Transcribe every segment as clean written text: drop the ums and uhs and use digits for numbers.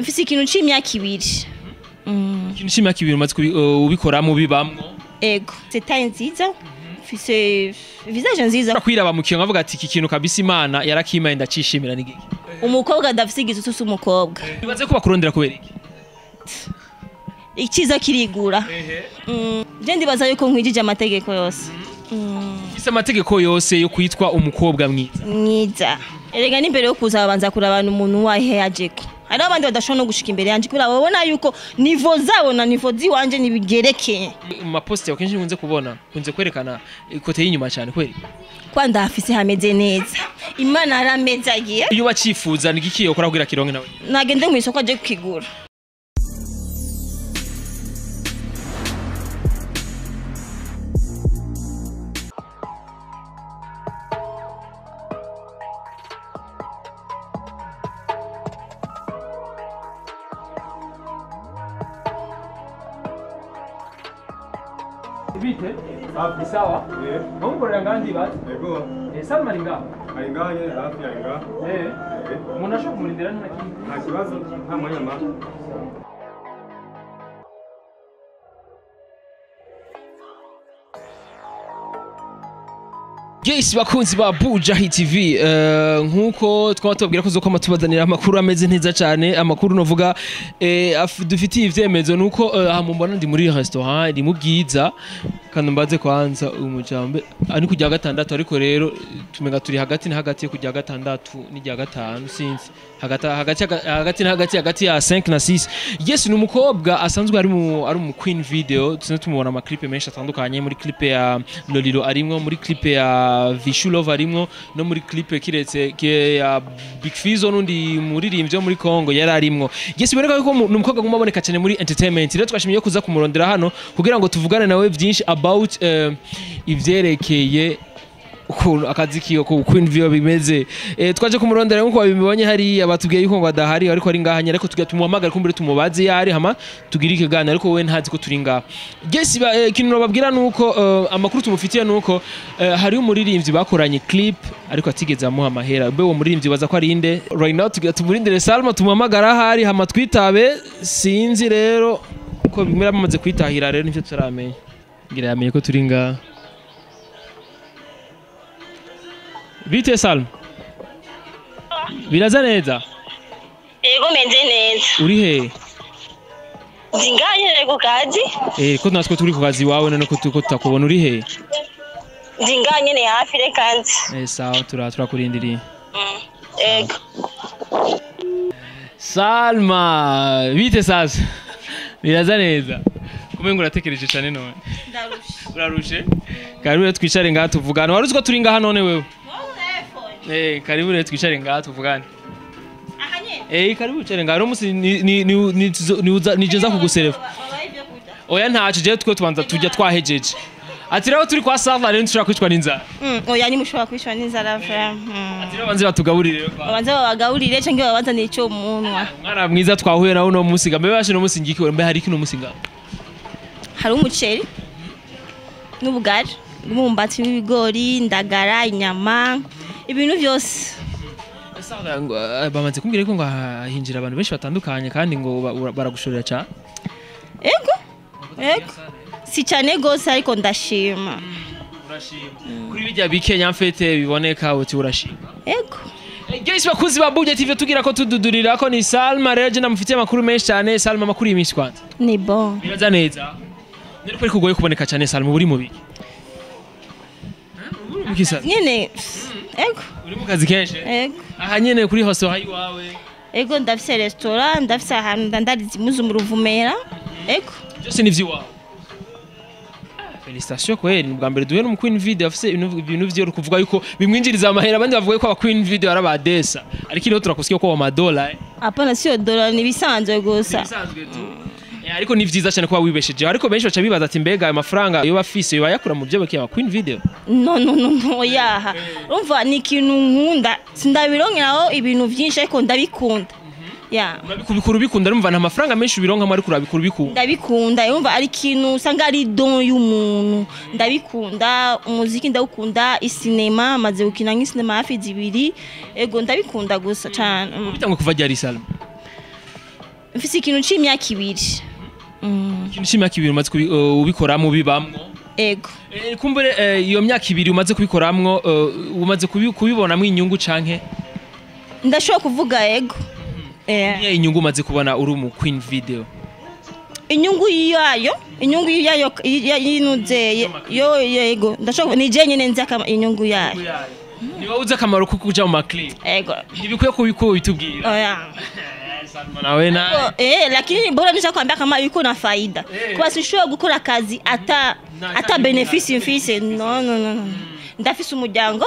mfise ikintu c'imyaka 2. Ikintu c'imyaka 2 umaze ubikora mu bibamwo. Ego, c'est taille nziza. Mfise visage nziza. Kwiraba mu kintu avuga ati iki kintu kabisa Imana yarakimaye ndacishimira n'igiki. Umukobwa adafise igisusu umukobwa. Bibaze ko bakurondera kubera iki? Ikiza kirigura. Je ndibaza yuko nkwijije amategeko yose. Ise amategeko yose yo kwitwa umukobwa mwiza. Mwiza. Erega n'imbere yo kuza babanza kurabana umuntu wahe yajeko. Hari abandi badashobora no gushika imbere yanje kubera babona yuko nivo zabo na nivo ziwanje nibigerekeye. Mu mapost yawe kenshi nkunze kubona, nkunze kwerekana ikote y'inyuma cyane kweri. Kwanda hafise hameze neza. Imana arameze agiye. Iyo bacifuza nigiki yokora kugira kironke nawe. Nagende mu isoko aje kukigura. Bite? Safi sawa? Mungu ngandi bati? Ego. Salma ringa. Aringa ye hafi aringa. Umuntu ashobora kumurindira nta kibazo nta mwanya ma. Yes, bakunzi ba Buja Hit TV nkuko twaba tubabwira ko zokoma tubazanira amakuru ameze neza cyane amakuru novuga dufitiye ivyemezo nuko hamumbona ndi muri restaurant ndi mu bwiza kandi mbaze kwanza umujambe ari kujya gatandatu ariko rero tumenga turi hagati na hagati yo kujya gatandatu n'ijya gatanu sinzi hagati ya 5 na 6. Yes, ni umukobwa asanzwe ari mu Queen Video tumubona ama clip menshi atandukanye muri clip ya Lolilo arimwo muri clip ya Vishulov arimwo no muri clip kiretse ya Big Fizzo nundi muririmbye muri Congo yari arimwo. Yes, bireka yuko numukobwa gumaboneka cyane muri entertainment. Rero twashimiye kuza kumurondera hano kugira ngo tuvugane nawe byinshi about ivyerekeye ukuntu akazi kiyo ko Queen Video bimeze. Twaje kumurondera nkuko babibonye hari abatubwiye yuko ngo adahari ariko ari ngahanya ariko tugiye tumuhamagara kumbere tumubaze yari hama tugira ikigana ariko we ntazi ko turi ngaho. Yes, kintu babwira nuko amakuru tumufitiye nuko hari umuririmbyi bakoranye clip ariko atigeze amuha amahera. Be wo muririmbyi baza ko ari inde? Right now tugiye tumurindire Salma tumuhamagara hari hama twitabe sinzi rero ko bimera bamaze kwitahira rero nivyo turamenya. Ngira yamenye ko turi ngaho. Bite Salma? Biraza neza? Ego menze neza. Uri he? Zinganye ku kazi? Ko natwe turi ku kazi wawe none ko tutakubona uri he? Zinganye ne hafi re kanzi. Sawa turakurindiriye. Ego. Salma, bite sasa? Biraza neza? Kumengo uratekereje cyane none. Ndarusha. Urarushe? Karibu twicare ngaha tuvugana. Waruzi ko turi ngaha none wewe? Karibu rero twicare ngaha tuvugane. Ahanye? Karibu twicare ngaha. Umunsi nijeza kugusereva. Oya ntacu je twe tubanza tujya twahejeje. Ati rero turi kwa Salma rero ntushobora kwicwa n'inzara. Oya ni mushobora kwicwa n'inzara frère. Ati rero banze batugaburire rero. Banze babagaburire cyangwa babazanire ico umunwa. Mwana mwiza twahuye nawe no munsi gambe bashe no munsi ngiki mbe hari kino munsi ngaho. Hari umuceri n'ubugari n'umumbati w'ibigori ndagara inyama ibintu byose. Bamaze kumbwira ko ngo hinjira abantu benshi batandukanye kandi ngo baragushorera cyane. Ego si cyane gose ariko ndashima. Urashima kuri bijya bikenya mfete biboneka uti urashima. Ego Guys, bakuzi ba Buja TV tugira ko tududurira ko ni Salma rero je namufitiye amakuru menshi cyane. Salma amakuru y'imisi kwanza ni bon biraza neza. Nero ko kugoye kuboneka cyane Salma buri mubi. Nyene ego uri mu kazi kenshi? Ego aha nyene kuri hose hayi wawe. Ego ndafise restaurant ndafise ahantu ndandariza imuzu mu Ruvumera. Ego byose ni vyiwawe. Félicitations kweli ni bwa mbere duhe no Queen Video afise ibintu vyo kuvuga yuko bimwinjiriza amahera abandi bavuga ko aba Queen Video arabadesa ariko ino turakusiye ko amadola. Apana siyo dola ni bisanzwe gusa. Bisanzwe tu. Ariko ni vyiza cyane kuba wibesheje ariko benshi baca bibaza ati mbega ayo mafaranga yo bafise yo bayakura mu byo bakeba Queen Video. No yaha. Urumva ni ikintu nkunda sindabironkeraho ibintu byinshi ariko ndabikunda. Ya. Urabikura ubikunda urumva nta mafaranga menshi ubironka muri kurabikura ubikunda. Ndabikunda urumva ari ikintu usanga ari don y'umuntu. Ndabikunda umuziki ndawukunda isinema maze gukina nk'isinema hafi 2. Ego ndabikunda gusa cyane. Bitangwa kuva ryari Salma? mfise ikintu c'imyaka 2. ikintu c'imyaka 2 umaze ubikoramwo bibamwo Ego. Kumbure iyo myaka 2 umaze kubikoramwo umaze kubibonamwo inyungu canke Ndashobora kuvuga ego. Niye inyungu umaze kubona uri mu Queen Video? Inyungu yayo yinuze yo yego ndashobora ni je nyene nzi inyungu yayo. Niba uzi akamaro ko kuja mu maclip. Ego. Ntibikwiye kubiko bitubwira. Oya. Salma nawe na. Lakini bora nisha kwambia kama yuko na faida. Kwa sishobora gukora kazi ata benefisi mfise. No. Ndafise umuryango.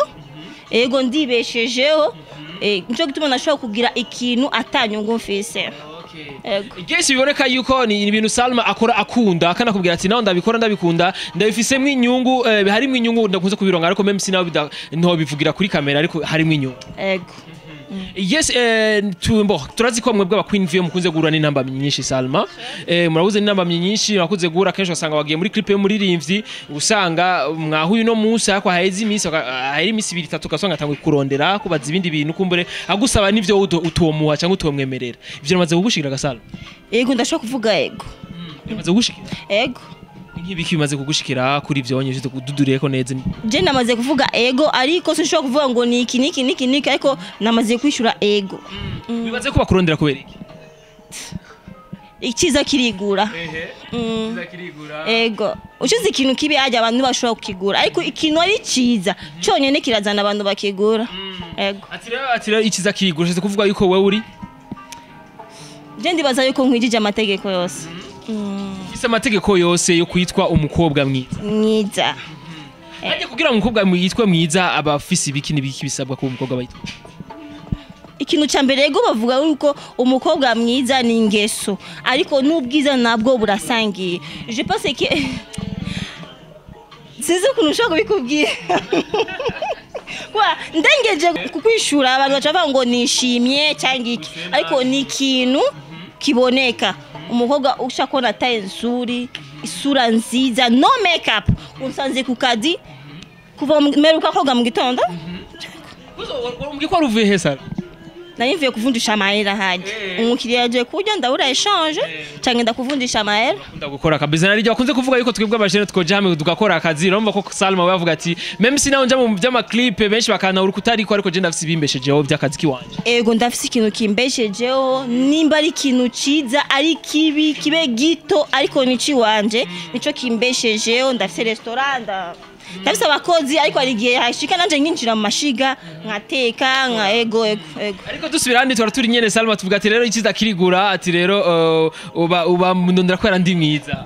Ego ndibeshejeho. Nico gituma nashobora kugira ikintu atanyungu mfise. Igesi biboneka yuko ni ibintu Salma akora akunda kana kubwira ati naho ndabikora ndabikunda ndabifisemo inyungu harimo inyungu ndakunze kubironga ariko meme sinaho nto bivugira kuri kamera ariko harimo inyungu. Ego. Yes turazi ko mwebwe aba Queen Video mukunze guhura n'intamba nyinshi Salma murabuze n'intamba nyinshi bakunze guhura kenshi wasanga wagiye muri clip yo muririmbyi usanga mwahuye no munsi akwa haheze iminsi hari iminsi 2-3 kasonga atangwe kurondera kubaza ibindi bintu kumbure agusaba n'ivyo utomuha cyangwa utomwemerera ivyo namaze kugushikira Gasalo. Ego ndashaka kuvuga ego. Namaze kugushikira Ego. Nk'ibiki bimaze kugushikira kuri ivyo wonyeshite kududuriyeko neza. Je namaze kuvuga ego ariko sinshobora kuvuga ngo ni iki ariko namaze kwishura ego. Bibaze ko bakurondera kubera iki? Ikiza kirigura. Ikiza kirigura. Ego. Ushize ikintu kibi ajya abantu bashobora kukigura ariko ikintu ari ciza cyonyene kirazana abantu bakigura. Ego. Atira ikiza kirigura ushize kuvuga yuko wewe uri Je ndibaza yuko nkwijije amategeko yose. Ise amategeko yose yo kwitwa umukobwa mwiza. Ajye kugira umukobwa yitwe mwiza abafisi ibiki nibiki bisabwa ko umukobwa bayitwa. Ikintu ca mbere ego bavuga yuko umukobwa mwiza ni ingeso ariko n'ubwiza nabwo burasangiye. Je pense que Sizo kunusha kubikubwira. Kwa ndengeje kukwishura abantu bacavuga ngo nishimye cyangwa iki ariko ni ikintu kiboneka. Umukobwa ushakona taye nzuri isura nziza no makeup unsanze kukadi kuva meruka koga mu gitondo umbwiko ruvuye hesa nayimviye kuvundisha amahera haje umukiriya yaje kurya ndabura échange cyangwa ndakuvundisha amahera ndagukora kabisa nari bakunze kuvuga yuko twebwe abashene twojame tugakora akazi urumva ko Salma we yavuga ati même si naho nja mu byama clip benshi bakana uri kutariko ariko je ndafise ibimbeshejeho by'akazi kiwanje. Ego ndafise ikintu kimbeshejeho nimba ari ikintu ciza ari kibi kibe gito ariko ni ciwanje nico kimbeshejeho ndafise restaurant ndafise abakozi ariko ari gihe hashika nanje nginjira mu mashiga nkateka nka ego ariko dusubira handi twara turi nyene Salma tuvuga ati rero ikiza kirigura ati rero uba ndondera kwera ndi mwiza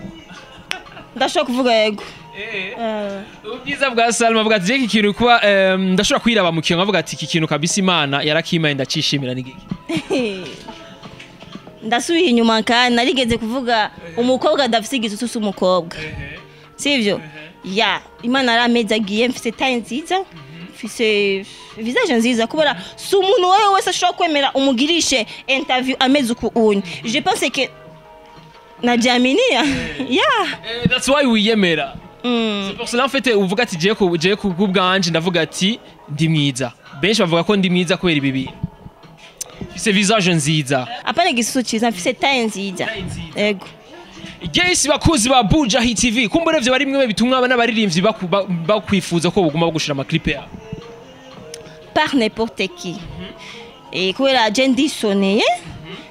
ndashaka kuvuga ego ubwiza bwa Salma avuga ati je ikintu kuba ndashobora kwiraba mu kintu avuga ati iki kintu kabisa Imana yarakimaye ndacishimira nigiki ndasubiye inyuma kandi narigeze kuvuga umukobwa ndafise igisusu umukobwa sivyo ya Imana arameza agiye mfise taille nziza mfise visage nziza kubera si umuntu wewe wese ashobora kwemera umugirishe interview ameze ukunye. Je pense que na Jamini that's why wiyemera. C'est pour cela en fait uvuga ati je kubwanje ndavuga ati ndi mwiza benshi bavuga ko ndi mwiza kubera ibibi mfise visage nziza apana igisusu cyiza mfise taille nziza ego. Yes bakuzi ba Buja Hit TV kumbure vyo bari mwe bitumwa abana baririmbyi bakwifuza ko buguma bagushira ama clip ya par n'importe qui kubera je ndisoneye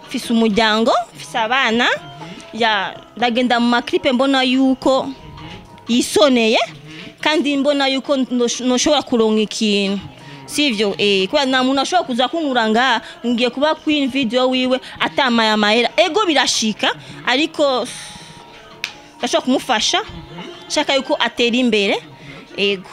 mfise umuryango mfise abana ya ndagenda mu maklipe mbona yuko yisoneye kandi mbona yuko noshobora kuronka ikintu sivyo kwa na muntu ashobora kuza kunkuranga ngiye kuba Queen Video wiwe atamaye amahera ego birashika ariko ndashobora kumufasha shaka yuko atera imbere ego.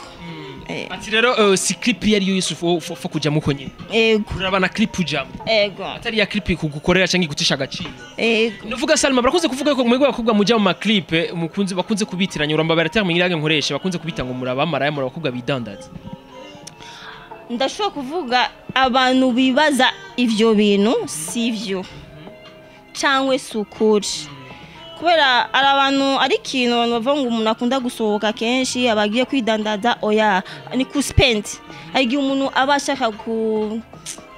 Ati rero si clip yari Yusufu fo kuja muko nyine ego urabana clip ujamo ego atari ya clip kugukorera cyangwa igutisha agaciro ego. Nuvuga Salma barakunze kuvuga ko mwego bakobwa mujya mu ma clip bakunze kubitiranya urambabara terme nyirage nkoresha bakunze kubitanga umuraba maraya mu bakobwa bidandaza. Ndashobora kuvuga abantu bibaza ivyo bintu sivyo cyangwa sukuri kubera ari abantu ari kintu abantu bavuga ngo umuntu akunda gusohoka kenshi abagiye kwidandaza oya ni ku spend ari umuntu abashaka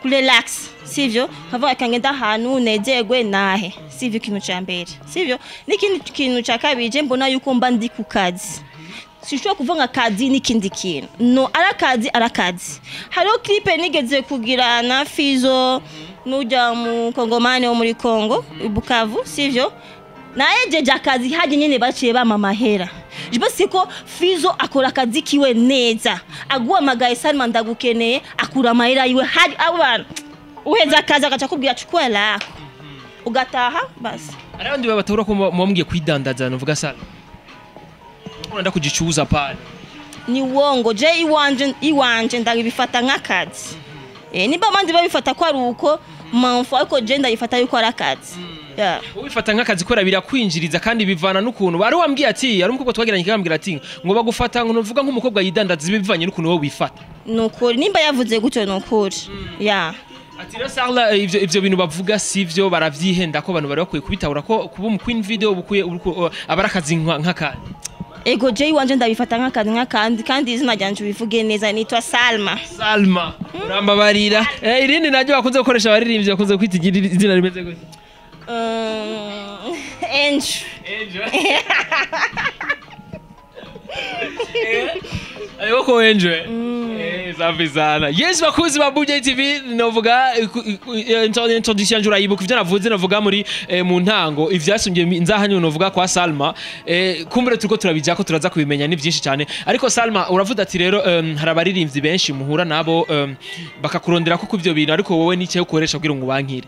kurelax sivyo kavuga kangenda ahantu unezerwe nahe sivyo ikintu ca mbere sivyo n'ikindi kintu ca kabiri mbona yuko mba ndi ku kazi sishobora kuvuga akazi n'ikindi kintu no arakazi hariho clip nigeze kugira na Fizo n'ujya mu Kongomani wo muri Kongo Bukavu sivyo naejeje akazi haje nyene baciye bamamahera jibase ko Fizo akora akazi kiwe neza aguhamagaye Salma ndagukeneye akura amahera yiwe hari abana uheza akazi agaca kubwira chukua lako ugataha basi arabandi babatura ko mwambwiye kwidandaza novuga Salma uranda kujicuza pale ni wongo je iwanje ndabifata nk'akazi niba abandi babifata ko ari uko mpamvu ariko je ndayifata yuko ari akazi ubifata nk'akazi kora birakwinjiriza kandi bivana n'ukuntu ari wambwiye ati ari umukobwa twagiranye kambwira ati ngo bagufata ngo nuvuga nk'umukobwa yidandaza bivanye n'ukuntu wowe wifata nukuri nimba yavuze gutyo nukuri ati rero Sarla ivyo bintu bavuga sivyo baravyihenda ko abantu bari bakwiye kubitahura ko kuba mu Queen Video bukuye abarakazi nk'akandi ego je wanje ndabifata nk'akandi kandi izina ryanje bivuge neza nitwa Salma urambabarira irindi najye bakunze gukoresha abaririmbyi bakunze kwitigira izina rimeze gute Angel Ayo ko Angel Zafizana yes bakuzi ba Buja TV novuga introduction jura yibuka ivyo navuze navuga muri mu ntango ivyasumye nzahanyo novuga kwa Salma kumbure turiko turabijya ko turaza kubimenya ni byinshi cyane ariko Salma uravuga ati rero hari abaririmbyi benshi muhura nabo bakakurondera ko kuvyo bintu ariko wowe n'icyo ukoresha kugira ngo ubankire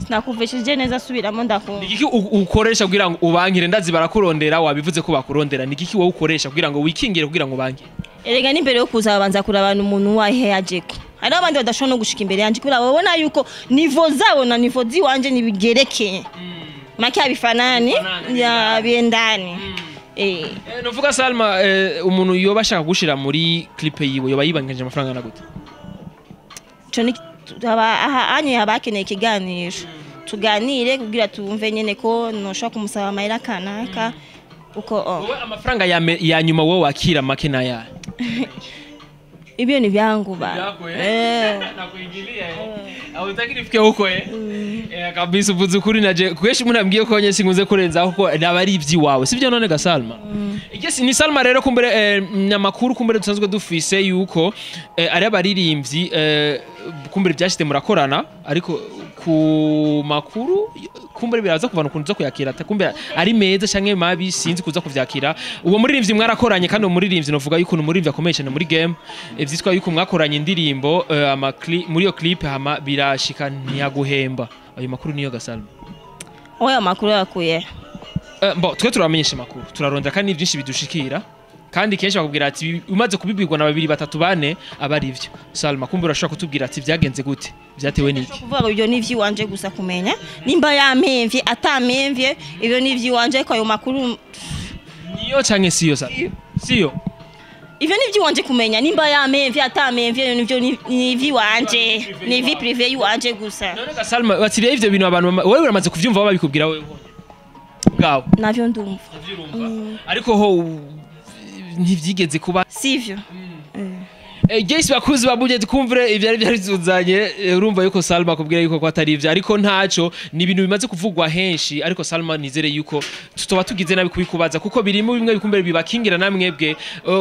nakuveshije neza subiramo ndakunda nigiki ukoresha kugira ngo ubankire ndazi barakurondera wabivuze ko bakurondera nigiki wowe ukoresha kugira ngo wikingire kugira ngo ubankire erega n'imbere yo kuza babanza kurabana umuntu wahe yajeko hari abandi badashobora no gushika imbere yanje kubera babona yuko nivo zabo na nivo ziwanje nibigerekeye make abifanani ya biendani novuga Salma umuntu yoba ashaka gushira muri clip yiwe yoba yibanganje amafaranga na gute anye abakeneye ikiganiro tuganire kugira tumve nyene ko noshaka kumusaba amahera kanaka uko wowe amafaranga ya nyuma wowe wakira make na ya ibyo ni byangu ba nakuingilia au utakirifike huko kabisa uvuze ukuri naje kweshi munambwiye ko nyese nkunze kurenza ko nabari ivyi wawe sivyo none ga Salma igesi ni Salma rero kumbere nyamakuru kumbere dusanzwe dufise yuko ari abaririmbyi kumbere byashite murakorana ariko ku makuru kumbere biraza kuvana ukuntu zo kuyakira kumbere ari meza canke mabi sinzi kuza kuvyakira uwo muririmbyi mwarakoranye kandi umuririmbyi novuga yuko umuririmbyi akomeye cyane muri game vyitwa yuko mwakoranye indirimbo muri yo clip hama birashika ntiyaguhemba ayo makuru niyo Gasalma oya makuru yakuye twe turamenyesha makuru turarondera kandi byinshi bidushikira kandi kenshi bakubwira ati umaze kubibwirwa na 2 3 4 abari ivyo Salma kumbura ashaka kutubwira ati byagenze gute byatewe niki kuvuga ibyo nivyi wanje gusa kumenya nimba yamemvye atamemvye ibyo nivyi wanje ko ayo makuru niyo canke siyo siyo ivyo nivyi wanje kumenya nimba yamemvye atamemvye nivyo nivyi wanje nivi privé wanje gusa none Salma batiriye ivyo bintu abantu wewe uramaze kuvyumva babikubwira wewe gawo navyo ndumva ariko ho ntivyigeze kuba sivyo Gesi bakuzi babuje twumvire ivyari byaritsuzanye urumva yuko Salma kubwira yuko ko atari ivyo ariko ntaco ni ibintu bimaze kuvugwa henshi ariko Salma nizere yuko tutoba tugize nabi kubikubaza kuko birimo bimwe bikumbere bibakingira namwebwe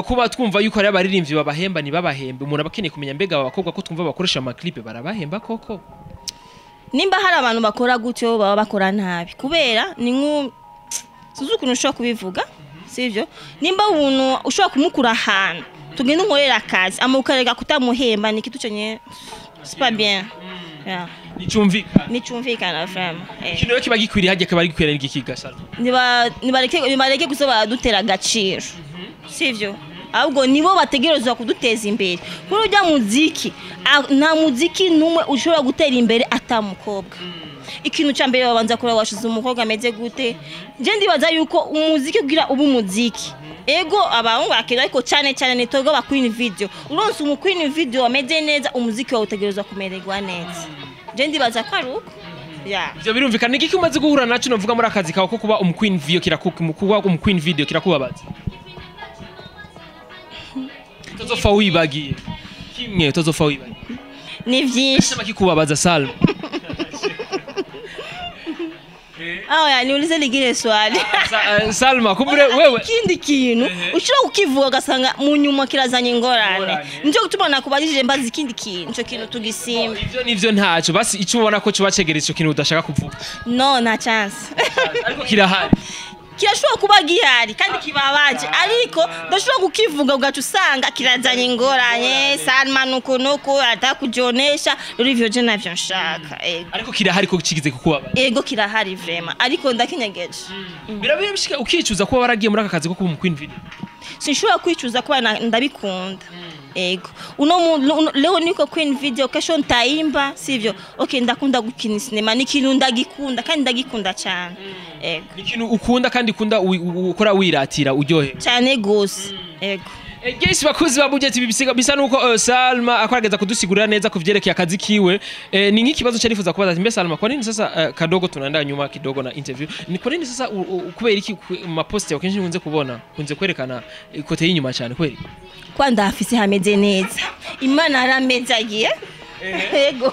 kuba twumva yuko ari abaririmbyi babahemba ni babahembe umuntu abakeneye kumenya mbega abakobwa ko twumva bakoresha ama clip barabahemba koko nimba hari abantu bakora gutyo baba bakora nabi kubera ni suzuku nushobora kubivuga sivyo nimba umuntu ushobora kumukura ahantu tugenda nkorera akazi amukarega kutamuhemba ni kitu cyenye c'est pas bien nicumvikana vraiment kino yo kiba gikwiriye haje kabari gikwiriye n'igiki Gasalma nibareke gusoba dutera agaciro sivyo ahubwo nibo bategerezwa kuduteza imbere kuri ujya muziki nta muziki numwe ushobora gutera imbere atamukobwa ikintu cyambere babanza kura washize umukobwa ameze gute je ndibaza yuko umuziki kugira ubu muziki ego abahungu akira ariko cyane nitogo ba Queen Video uronse umu Queen Video ameze neza umuziki wawe utegerezwa kumererwa neza je ndibaza karuko ivyo birumvikana iki umaze guhura naco novuga muri akazi kawe ko kuba umu Queen Video kirakuba umu Queen Video kirakubabaza tozofa wibagiye kimwe tozofa wibagiye ni vyinshi. Sema kikubabaza Salma. Ya niulize ligire swali. Salma kumbure wewe Kindi kintu ushobora kukivuga ugasanga mu nyuma kirazanye ingorane. Nico gutuma nakubajije mbazi ikindi kintu ico kintu tugisimba. ivyo nivyo ntacyo basi icyo ubona ko kiba cegereza icyo kintu udashaka kuvuga. No na chance. Ariko kirahari. Kirashobora kuba gihari kandi kibabaje ariko ndashobora kukivuga ugaca usanga kirazanye ingorane Salma nuko atakujonesha rivyo je navyo nshaka. Ariko kirahari ko kigize kukubabaza. Ego kirahari vraiment ariko ndakinyegeje. Birabiye bishika ukicuza kuba waragiye muri aka kazi ko kuba mu Queen Video. Sinshobora kwicuza kuba ndabikunda. Ego leo niko Queen Video kesho ntaimba sivyo. Okay ndakunda gukina cinema n'ikintu ndagikunda kandi ndagikunda cyane. Ego N'ikintu ukunda kandi ukunda ukora wiratira uryohe. Cyane gose. Ego Gesi bakuzi ba budget bibisiga bisa nuko Salma akorageza kudusigurira neza kuvyerekeye akazi kiwe. Ni nk'ikibazo cyarifuza kubaza ati mbe Salma kwa nini sasa kadogo tunaenda nyuma kidogo na interview. Ni kwa nini sasa kubera iki mu post yawe kenshi nkunze kubona kunze kwerekana kote y'inyuma cyane kweri. Kwa ndafise hameze neza. Imana aramezagiye. Ego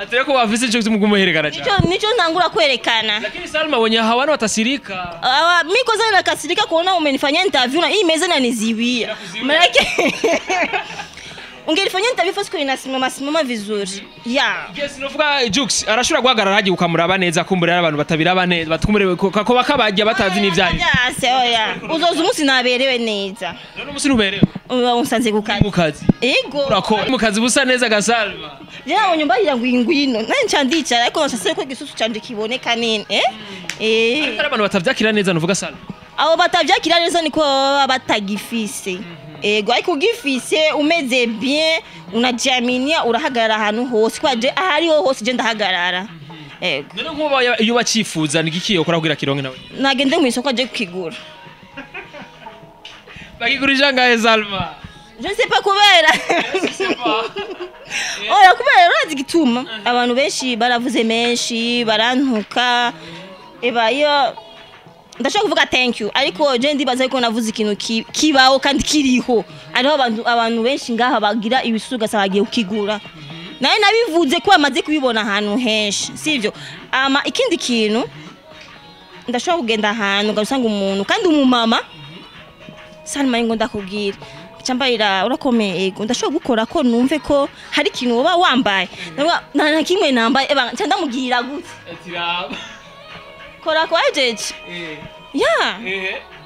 Atire ko bafise cyo kumuherekana cyane. Nico ntangura kwerekana. Lakini Salma wenye hawana watasirika. Miko zana nakasirika kuona umenifanyia interview na hii meza inaniziwia. Maana ungelifanyia interview fast inasimama vizuri. Yes novuga Jux arashura guhagarara hagiye ukamuraba neza kumbura abantu batabiraba neza batumure ko bakabajya batazi n'ivyayi. Oya. Uzoza umunsi naberewe neza. None umunsi nuberewe. Unsanze kukazi. Ego. Urakora mu kazi busa neza ga Salma. Jya unyumba ngwino. Nani cyandicara ariko nasase ko gisusu canje kiboneka nini Ariko abantu batavyakira neza novuga Salma. Abo batavyakira neza niko batagifise. Ego ariko gifise umeze bien unajaminia urahagarara ahantu hose kwaje ahari hose je ndahagarara. Ego none nkuba iyo bacifuza nigiki ukora kugira kironke nawe nagende mu isoko aje kukigura bagigurija ngahe Salma je ne sais pas kubera oya kubera urazi gituma abantu benshi baravuze menshi barantuka iyo ndashaka kuvuga thank you ariko je ndibaza ko navuze ikintu kibaho kandi kiriho ariho abantu benshi ngaha bagira ibisuga sabagiye ukigura naye nabivuze ko amaze kubibona ahantu henshi sivyo ikindi kintu ndashaka kugenda ahantu gasanga umuntu kandi umumama Salma ngo ndakubwira cyambayira urakomeye ego ndashaka gukora ko numve ko hari ikintu woba wambaye nta kimwe nambaye ndamubwira gute kora kwa jeje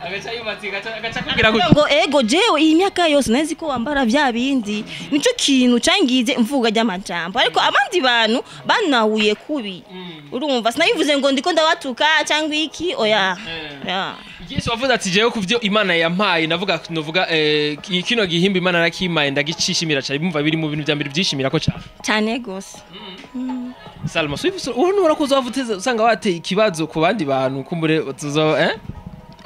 agacha yubatse agacha kugira gute ngo ego jewe iyi myaka yose nazi ko wambara vya bindi nico kintu cangize mvuga ry'amajambo ariko abandi bantu banahuye kubi urumva sinabivuze ngo ndiko ndabatuka cyangwa iki oya Yesu wavuze ati jewe kuvyo Imana yampaye novuga kino gihimba Imana rakimaye ndagicishimira cyane bumva biri mu bintu bya mbere byishimira ko cyane gose Salma ubu urakoze wavuteze usanga wateye ikibazo ku bandi bantu kumbure tuzo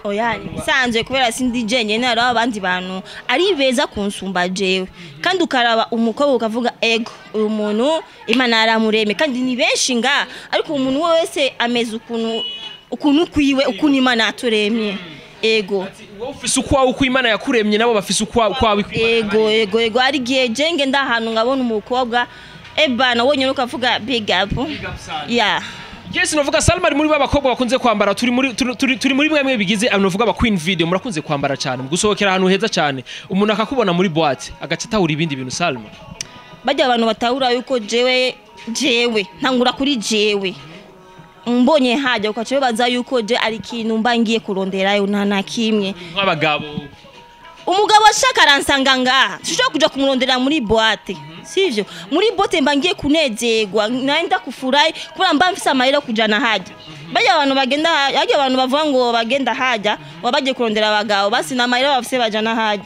oya bisanzwe kubera sindi jenye naro abandi bantu ari beza kunsumba jewe kandi ukaraba umukobwa ukavuga ego uyu muntu Imana aramureme kandi ni benshi nga ariko umuntu wese ameze ukuntu kwiwe ukuntu Imana aturemye ego wowe ufise ukwawe uko Imana yakuremye nabo bafise ukwawe ego ari gihe jenge ndahantu ngabona umukobwa ebana wonye ukavuga big up Yes novuga Salma ari muri babakobwa bakunze kwambara turi muri mwemwe bigize anovuga ba Queen Video murakunze kwambara cyane gusohokera ahantu heza cyane umuntu akakubona muri boîte agacatahura ibindi bintu Salma bajya abantu batahura yuko jewe ntangura kuri jewe mbonye hajya ukacewe baza yuko je ari kintu mbangiye kuronderayo nta kimwe nk'abagabo umugabo ashaka aransanga ngaha sishobora kuja kumurondera muri boîte sivyo muri boîte mbangiye kunezerwa naenda kufurahi kubera mba mfise amahera kujana hajya bajya abantu bagenda hajya abantu bavuga ngo bagenda hajya wabagiye kurondera abagabo basi na amahera bafise bajana hajya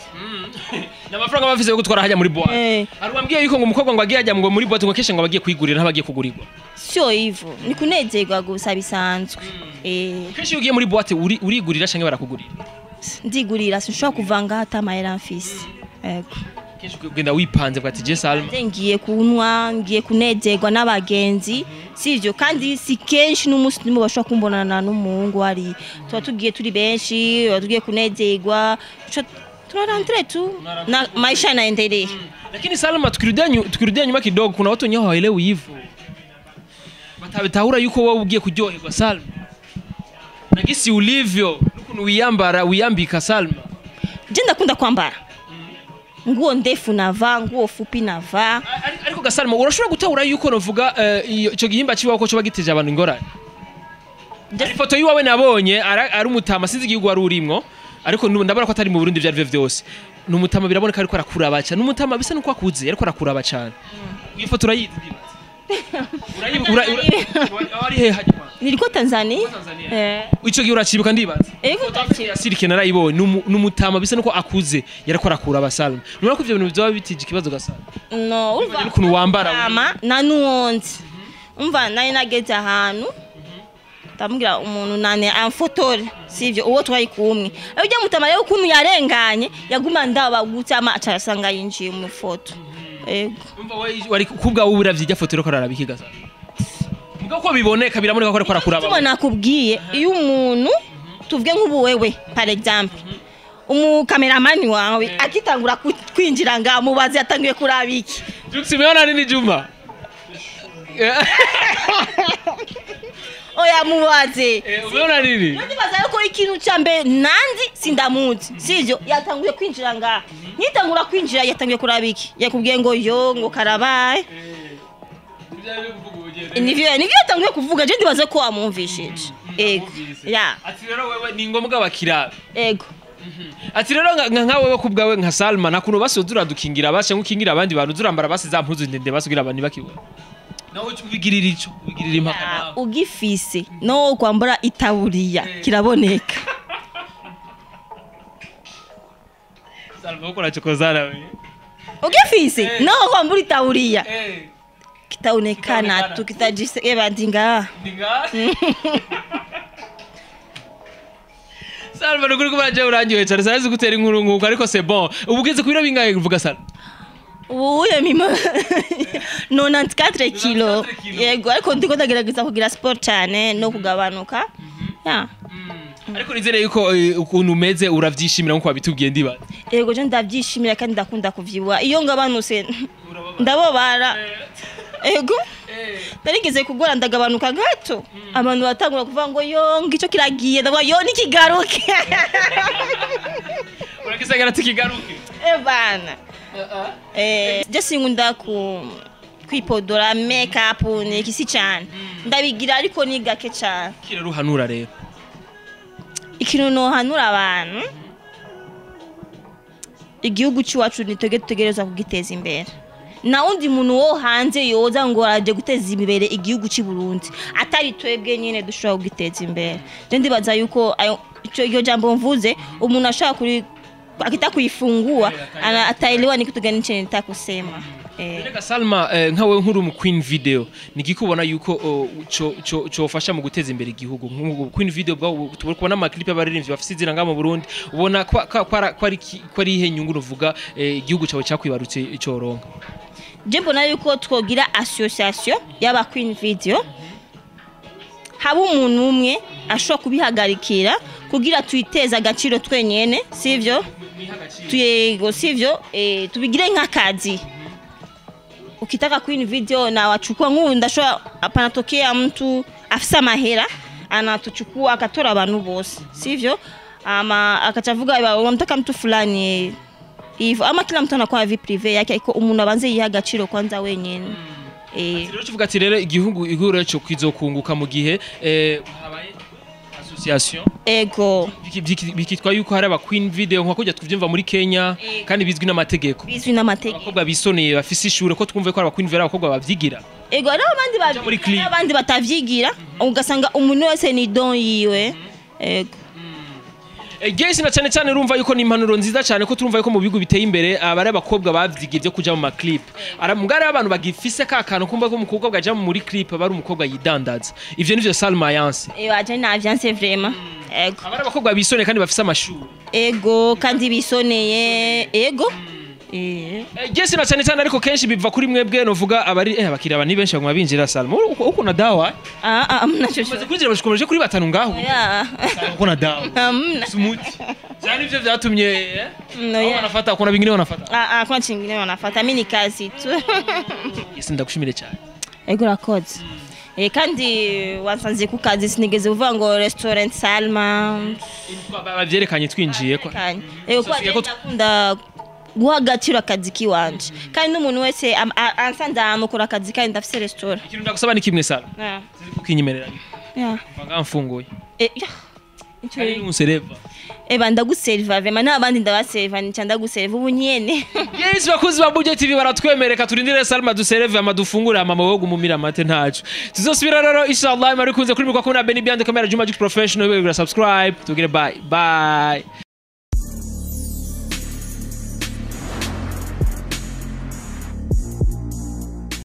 n'amafaranga bafise yo gutwara hajya muri boîte arubambwiye yuko ngo umukobwa ngo agiye hajya ngo muri boîte ngo keshe ngo bagiye kwigurira ntabagiye kugurirwa sio hivyo ni kunezerwa gusa bisanzwe keshe ugiye muri boîte urigurira canke barakugurira ndigurira sinshobora kuvanga hata amahera mfise ego keshe ugenda wipanze bwati je Salma ngiye kunwa ngiye kunezerwa n'abagenzi sivyo kandi si kenshi n'umunsi nimwe bashobora kumbonana n'umuhungu ari tuba tugiye turi benshi tugiye kunezerwa tunarentre tu na maisha yanaendelea. Lakini Salma, tukirudia nyuma kidogo, kuna watu wenyewe hawaelewi hivyo. Batabitahura yuko wewe ugiye kuryoherwa Salma. Na gisi ulivyo, nuko uyambika Salma. Je, ndakunda kwambara nguo ndefu navaa, nguo fupi navaa. Ariko Gasalma, urashobora gutahura yuko novuga ico gihimba ciwawe ko coba giteje abantu ingorane. Ifoto yiwawe nabonye ari umutama sinzi igihugu wari urimwo, ariko ndabona ko atari mu Burundi vyari vyose. Numutama biraboneka ariko arakuraba cyane. Numutama bisa nuko akuze ariko arakuraba cyane. Ifoto urayizi Wari he hajya? Nilikuwa Tanzania. Ico gihe uracibuka ndibaza. Yasirike narayibonye numutama bisa nuko akuze yariko arakuraba Salma. Nubona ko ivyo bintu byaba bitije ikibazo Gasalma. No, urumva ukuntu wambara. Mama nanuonze. Umva nari nageze ahantu. Tambwira umuntu nane amfotore sivyo uwo twari kumwe. Ujya mutama rero ukuntu yarenganye yaguma ndaba gutama acasanga yinjiye mu foto. Ego. Umva wari kubwa uburavye foto rero kararabiki Gasalma. Muga ko biboneka biraboneka ko ariko arakuraba. Tuma nakubwiye iyo umuntu tuvuge nk'ubu wewe par exemple umukameramani wawe akitangura kwinjira nga mubazi yatangiye kurabiki. Juximeona nini Juma? Oya mubaze. Umeona nini? Ndibaza yuko ikintu cyambe nanzi sindamuzi. Sivyo yatanguye kwinjira nga. Nitangura kwinjira yatangiye kurabiki. Yakubwiye ngo yo ngo karabaye. Nivyo yatanguye kuvuga je ndibaza ko amumvishije. Ego. Ya. Ati rero wewe ni ngombwa bakira. Ego. Ati rero nka wewe kubwawe nka Salma nakuno basozura dukingira bashe ngukingira abandi bantu zurambara basi za mpuzu ndende basugira abantu bakibona. Nawe ubigirira ico ubigirira impaka nawe ugifise no kwambara itaburiya kiraboneka. Salma ukora chokozana we ugifise no kwambara itaburiya kitaonekana tu kitajiseba ndinga Salma nukuri kubaje urangiwe cyane sazi gutera inkuru nkuko ariko c'est bon ubugeze kubira bingaye kuvuga Salma. Uye mima 94 kilo. Yego ariko ndiko ndagerageza kugira sport cyane no kugabanuka. Ya. Ariko nizere yuko ukuntu umeze uravyishimira nkuko wabitubwiye ndibaza. Yego je ndavyishimira kandi ndakunda kuvyibuha. Iyo ngabanuse ndabobara. Ego. Narigeze kugora ndagabanuka gato. Abantu batangura kuvuga ngo yo ngico kiragiye ndabwa yo nikigaruke. Urakisagara tikigaruke. Bana. Just ngunda kwipodora make up nikisi cyane. Ndabigira ariko ni gake cyane. Kira ruhanura rero. Ikintu no hanura abantu. Igihugu cy'iwacu nitegereza kugiteza imbere. Na undi muntu wo hanze yoza ngo araje guteza imbere igihugu cy'i Burundi. Atari twebwe nyene dushobora kugiteza imbere. Je ndibaza yuko ico jambo mvuze umuntu ashaka kuri akita kuifungua ataelewa ni kitu gani chenye nitakusema. Rega Salma nkawe nkuru mu Queen Video nigikubona yuko cofasha mu guteza imbere igihugu nko Queen Video bwa tubona ama clip y'abaririmbyi bafite izina nga mu Burundi ubona ko ari ihe nyungu ruvuga igihugu cyawe cyakwibarutse icoronka. Je mbona yuko twogira association y'aba Queen Video haba umuntu umwe ashobora kubihagarikira kugira tuyiteza agaciro twenyene sivyo tuyego sivyo tubigire nk'akazi. Ukitaka Queen Video na wachukua nk'ubu ndashobora apanatokea mtu afisa mahera anatuchukua akatora abantu bose sivyo ama akachavuga wanataka mtu fulani hivyo ama kila mtu anakuwa vie privé yake iko umuntu abanze yihagaciro kwanza wenyene. Rero kivuga ati rero igihugu iguro cyo kwizokunguka mu gihe habaye association. Ego bikitwa yuko hari aba Queen Video nko kujya tuvyumva muri Kenya kandi bizwi n'amategeko. Bizwi n'amategeko. Abakobwa bisoneye bafise ishure ko twumve ko aba Queen Video abakobwa bavyigira. Ego ari abandi batavyigira ugasanga umuntu wese ni don yiwe. Ego Gesi na cyane urumva yuko ni impanuro nziza cyane ko turumva yuko mu bigo biteye imbere abari abakobwa bavyigira byo kuja mu ma clip. Mugare abantu bagifise kakano kumva ko umukobwa bwaja muri clip bari umukobwa yidandaza. Ivyo nivyo Salma yanse. Aje na avance vraiment. Ego. Abari abakobwa bisone kandi bafise amashuri. Ego kandi bisoneye. Ego. Gesi na cyane cyane ariko kenshi biva kuri mwebwe novuga abari abakiriya bani benshi baguma binjira Salma uko na dawa nacho maze kwinjira bashikomeje kuri batanu ngaho ya uko na dawa sumuti cyane ivyo byatumye wanafata uko na bingine wanafata kwa chingine wanafata mimi ni kazi tu Gesi ndagushimire cyane ego rakoze kandi wansanze ku kazi sinigeze uvuga ngo restaurant Salma bavyerekanye twinjiye kwa ego kwa ndakunda guha agaciro akazi kiwanje kandi n'umuntu wese ansanze amukora akazi kandi ndafise restaurant ikintu ndagusaba ni kimwe Salma kukinyemerera mvaga mfunguye ari umusereva ndaguserva vema n'abandi ndabaserva nica ndaguserva ubu nyene yes bakuzi ba Budget TV baratwemereka turindire Salma duserve amadufungure amama wo gumumira amate ntacu tuzosubira rero inshallah mari kunze kuri mikwa kumwe na Benny Beyond camera Juma Magic Professional subscribe tugire bye